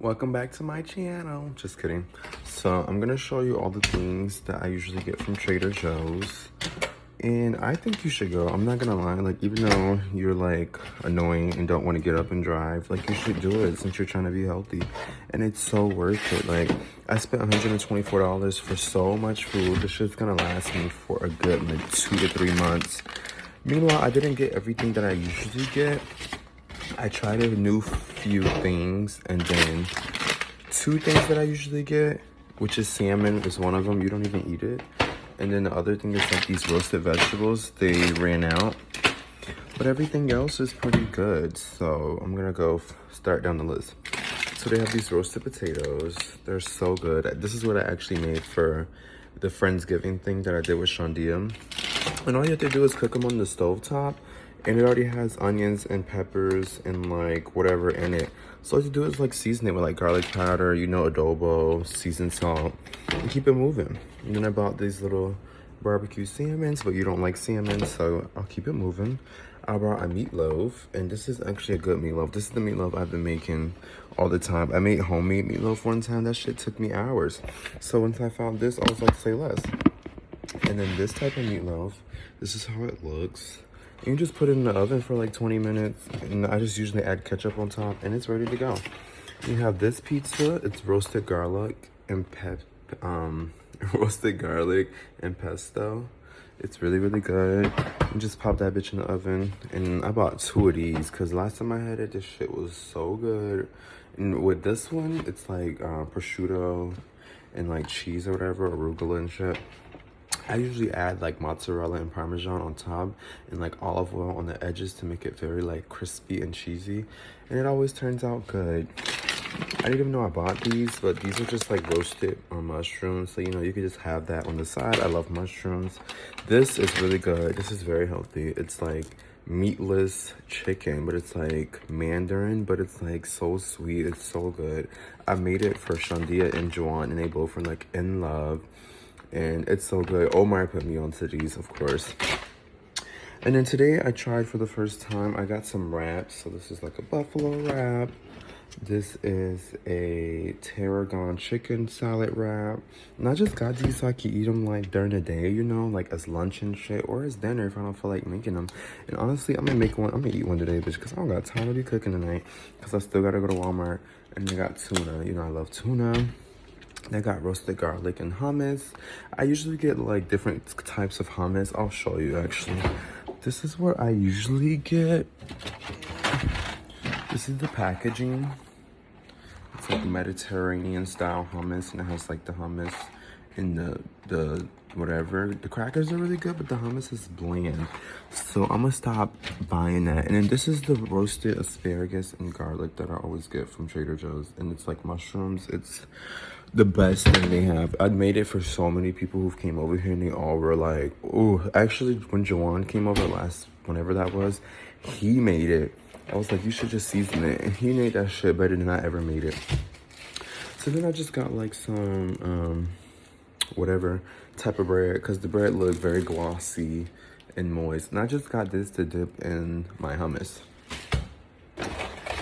Welcome back to my channel. Just kidding. So I'm gonna show you all the things that I usually get from Trader Joe's. And I think you should go. I'm not gonna lie, like even though you're like annoying and don't want to get up and drive, like you should do it since you're trying to be healthy. And it's so worth it. Like I spent $124 for so much food. This shit's gonna last me for a good like 2 to 3 months. Meanwhile, I didn't get everything that I usually get. I tried a new few things, and then 2 things that I usually get, which is salmon is one of them. You don't even eat it. And then the other thing is like these roasted vegetables. They ran out, but everything else is pretty good. So I'm gonna go start down the list. So they have these roasted potatoes. They're so good. This is what I actually made for the Friendsgiving thing that I did with Shandia. And all you have to do is cook them on the stovetop. And it already has onions and peppers and like whatever in it. So all you do is like season it with like garlic powder, you know, adobo, seasoned salt, and keep it moving. And then I bought these little barbecue salmons, but you don't like salmon, so I'll keep it moving. I brought a meatloaf, and this is actually a good meatloaf. This is the meatloaf I've been making all the time. I made homemade meatloaf one time. That shit took me hours. So once I found this, I was like, say less. And then this type of meatloaf, this is how it looks. You just put it in the oven for like 20 minutes, and I just usually add ketchup on top, and it's ready to go. You have this pizza. It's roasted garlic and roasted garlic and pesto. It's really, really good. You just pop that bitch in the oven, and I bought 2 of these because last time I had it, this shit was so good. And with this one, it's like prosciutto and like cheese or whatever, arugula and shit. I usually add like mozzarella and parmesan on top and like olive oil on the edges to make it very like crispy and cheesy, and it always turns out good. I didn't even know I bought these, but these are just like roasted mushrooms, so you know you could just have that on the side. I love mushrooms. This is really good. This is very healthy. It's like meatless chicken, but it's like mandarin, but it's like so sweet. It's so good. I made it for Shandia and Juwan, and they both were like in love. And it's so good. Omar put me onto these, of course. And then today I tried for the first time, I got some wraps. So this is like a buffalo wrap. This is a tarragon chicken salad wrap. And I just got these so I can eat them like during the day, you know, like as lunch and shit, or as dinner if I don't feel like making them. And honestly, I'm gonna eat one today, bitch, because I don't got time to be cooking tonight. Because I still gotta go to Walmart. And they got tuna. You know, I love tuna. They got roasted garlic and hummus. I usually get like different types of hummus. I'll show you actually. This is what I usually get. This is the packaging. It's like Mediterranean style hummus, and it has like the hummus in the whatever. The crackers are really good, but the hummus is bland. So I'm gonna stop buying that. And then this is the roasted asparagus and garlic that I always get from Trader Joe's, and it's like mushrooms. It's the best thing they have. I made it for so many people who came over here, and they all were like, "Oh!" Actually, when Jawan came over whenever that was, he made it. I was like, "You should just season it," and he made that shit better than I ever made it. So then I just got like some whatever type of bread, because the bread looked very glossy and moist. And I just got this to dip in my hummus.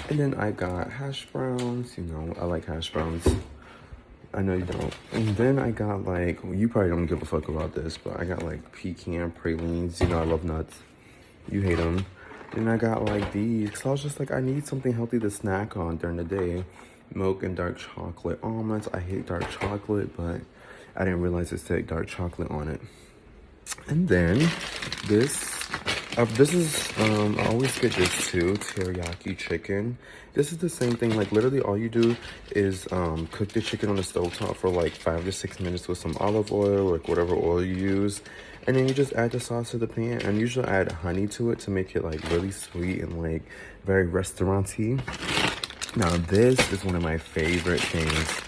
And then I got hash browns. You know, I like hash browns. I know you don't. And then I got like, well, you probably don't give a fuck about this, but I got like pecan pralines. You know, I love nuts. You hate them. Then I got like these, because I was just like, I need something healthy to snack on during the day. Milk and dark chocolate almonds. I hate dark chocolate, but I didn't realize it said dark chocolate on it. And then this is, I always get this too, teriyaki chicken. This is the same thing, like literally all you do is cook the chicken on the stovetop for like 5 to 6 minutes with some olive oil, like whatever oil you use. And then you just add the sauce to the pan, and usually add honey to it to make it like really sweet and like very restaurant-y. Now this is one of my favorite things.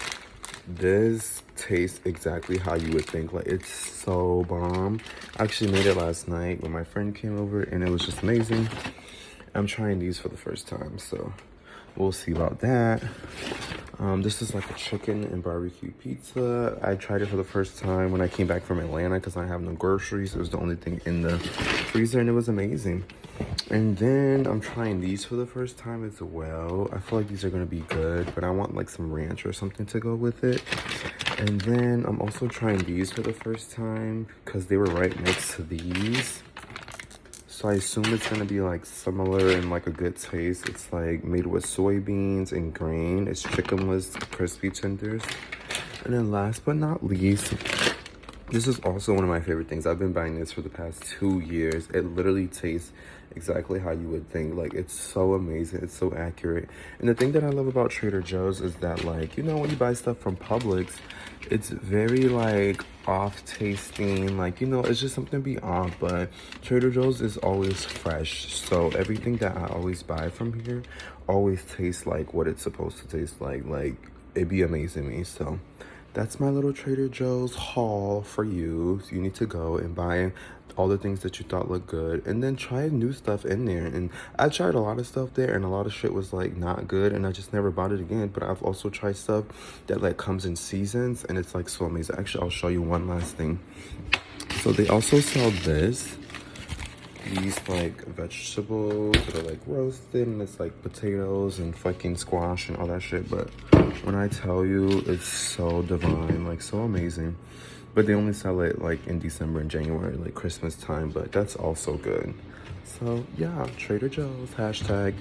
This tastes exactly how you would think. Like, it's so bomb. I actually made it last night when my friend came over, and it was just amazing. I'm trying these for the first time, so we'll see about that. This is like a chicken and barbecue pizza. I tried it for the first time when I came back from Atlanta because I have no groceries. It was the only thing in the freezer and it was amazing. And then I'm trying these for the first time as well. I feel like these are gonna be good, but I want like some ranch or something to go with it. And then I'm also trying these for the first time because they were right next to these. So I assume it's gonna be like similar and like a good taste. It's like made with soybeans and grain. It's chickenless crispy tenders. And then last but not least, this is also one of my favorite things. I've been buying this for the past 2 years. It literally tastes exactly how you would think. Like, it's so amazing. It's so accurate. And the thing that I love about Trader Joe's is that, like, you know, when you buy stuff from Publix, it's very, like, off-tasting. Like, you know, it's just something beyond. But Trader Joe's is always fresh. So everything that I always buy from here always tastes like what it's supposed to taste like. Like, it'd be amazing me. So that's my little Trader Joe's haul for you. So you need to go and buy all the things that you thought looked good and then try new stuff in there. And I tried a lot of stuff there and a lot of shit was like not good and I just never bought it again. But I've also tried stuff that like comes in seasons and it's like so amazing. Actually, I'll show you one last thing. So they also sell these like vegetables that are like roasted and it's like potatoes and fucking squash and all that shit. But when I tell you, it's so divine, like so amazing. But they only sell it like in December and January, like Christmas time, but that's also good. So yeah, Trader Joe's, hashtag